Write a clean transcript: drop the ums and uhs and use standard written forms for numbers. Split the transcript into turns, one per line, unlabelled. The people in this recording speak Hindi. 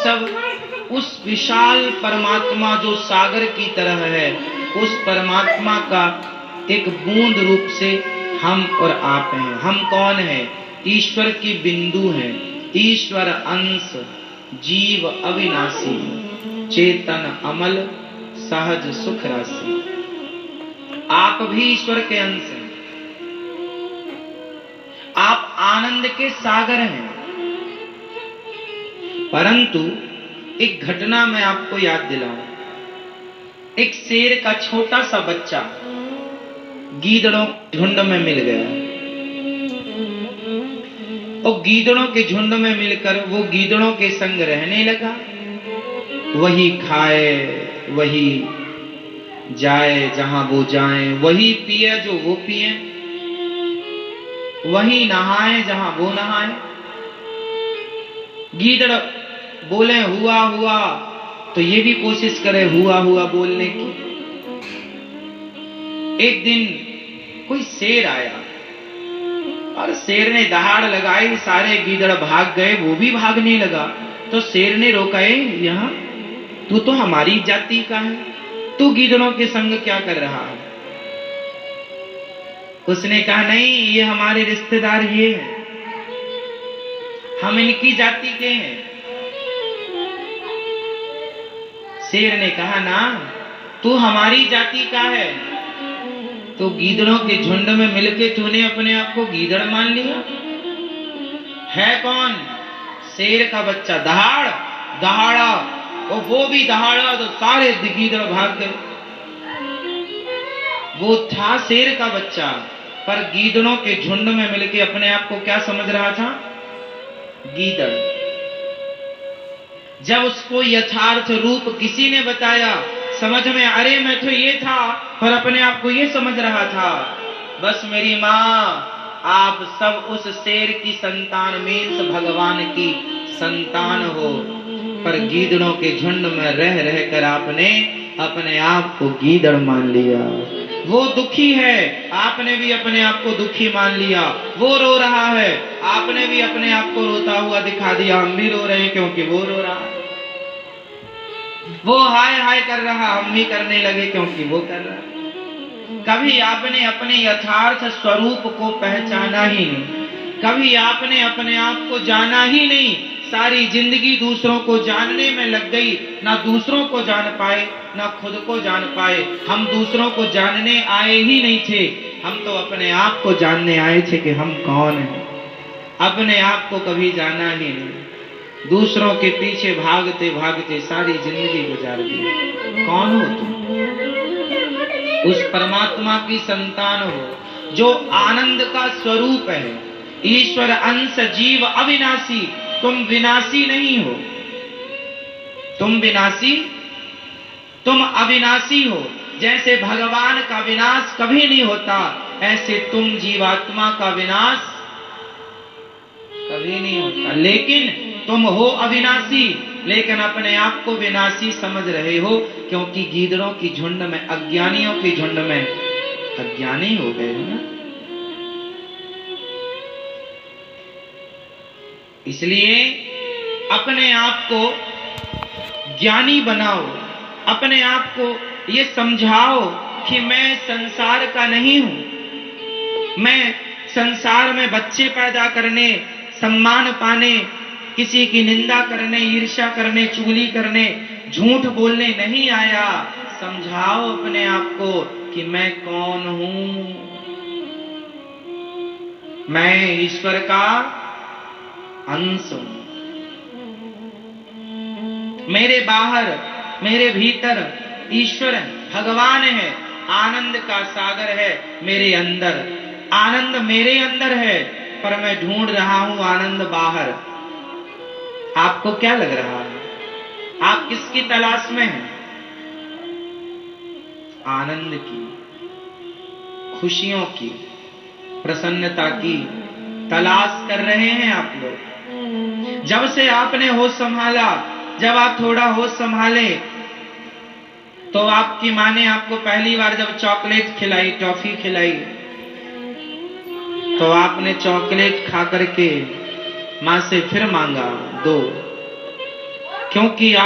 सब उस विशाल परमात्मा जो सागर की तरह है, उस परमात्मा का एक बूंद रूप से हम और आप हैं। हम कौन हैं? ईश्वर की बिंदु हैं, ईश्वर अंश, जीव अविनाशी, चेतन अमल, सहज सुख राशि। आप भी ईश्वर के अंश हैं, आप आनंद के सागर हैं। परंतु एक घटना मैं आपको याद दिलाऊं। एक शेर का छोटा सा बच्चा गीदड़ों के झुंड में मिल गया, और गीदड़ों के झुंड में मिलकर वो गीदड़ों के संग रहने लगा। वही खाए, वही जाए जहां वो जाए, वही पिए जो वो पिए, वही नहाए जहां वो नहाए। गीदड़ बोले हुआ हुआ, तो ये भी कोशिश करे हुआ हुआ बोलने की। एक दिन कोई शेर आया और शेर ने दहाड़ लगाई, सारे गीदड़ भाग गए, वो भी भागने लगा। तो शेर ने रोका, यहाँ तू तो हमारी जाति का है, तू गीदड़ों के संग क्या कर रहा है? उसने कहा नहीं, ये हमारे रिश्तेदार ये हैं, हम इनकी जाति के हैं। शेर ने कहा ना, तू हमारी जाति का है, तो गीदड़ों के झुंड में मिलके तूने अपने आप को गीदड़ मान लिया है। कौन? शेर का बच्चा दहाड़ा, और वो भी दहाड़ा तो सारे गीदड़ भाग गए। वो था शेर का बच्चा, पर गीदड़ों के झुंड में मिलके अपने आप को क्या समझ रहा था? गीदड़। जब उसको यथार्थ रूप किसी ने बताया, समझ में, अरे मैं तो ये था, पर अपने आप को ये समझ रहा था। बस मेरी माँ, आप सब उस शेर की संतान, मीन्स भगवान की संतान हो, पर गीदड़ों के झुंड में रह रहकर आपने अपने आप को गीदड़ मान लिया। वो दुखी है, आपने भी अपने आप को दुखी मान लिया। वो रो रहा है, आपने भी अपने आप को रोता हुआ दिखा दिया। हम भी रो रहे हैं क्योंकि वो रो रहा है। वो हाय हाय कर रहा, हम भी करने लगे क्योंकि वो कर रहा है। कभी आपने अपने यथार्थ स्वरूप को पहचाना ही नहीं, कभी आपने अपने आप को जाना ही नहीं। सारी जिंदगी दूसरों को जानने में लग गई, ना दूसरों को जान पाए, ना खुद को जान पाए। हम दूसरों को जानने आए ही नहीं थे, हम तो अपने आप को जानने आए थे कि हम कौन हैं। अपने आप को कभी जाना ही नहीं, दूसरों के पीछे भागते भागते सारी जिंदगी गुजार दी। कौन हो तुम? उस परमात्मा की संतान हो जो आनंद का स्वरूप है, ईश्वर अंश, जीव अविनाशी। तुम विनाशी नहीं हो, तुम विनाशी, तुम अविनाशी हो। जैसे भगवान का विनाश कभी नहीं होता, ऐसे तुम जीवात्मा का विनाश कभी नहीं होता। लेकिन तुम हो अविनाशी, लेकिन अपने आप को विनाशी समझ रहे हो, क्योंकि गीदड़ों की झुंड में, अज्ञानियों की झुंड में अज्ञानी हो गए हो ना। इसलिए अपने आप को ज्ञानी बनाओ, अपने आप को ये समझाओ कि मैं संसार का नहीं हूं। मैं संसार में बच्चे पैदा करने, सम्मान पाने, किसी की निंदा करने, ईर्ष्या करने, चुगली करने, झूठ बोलने नहीं आया। समझाओ अपने आप को कि मैं कौन हूं। मैं ईश्वर का अंश हूं। मेरे बाहर, मेरे भीतर ईश्वर है, भगवान है, आनंद का सागर है। मेरे अंदर आनंद, मेरे अंदर है, पर मैं ढूंढ रहा हूं आनंद बाहर। आपको क्या लग रहा है? आप किसकी तलाश में हैं? आनंद की, खुशियों की, प्रसन्नता की तलाश कर रहे हैं आप लोग। जब से आपने होश संभाला, जब आप थोड़ा होश संभाले, तो आपकी माँ ने आपको पहली बार जब चॉकलेट खिलाई, टॉफी खिलाई, तो आपने चॉकलेट खा करके माँ से फिर मांगा दो। क्योंकि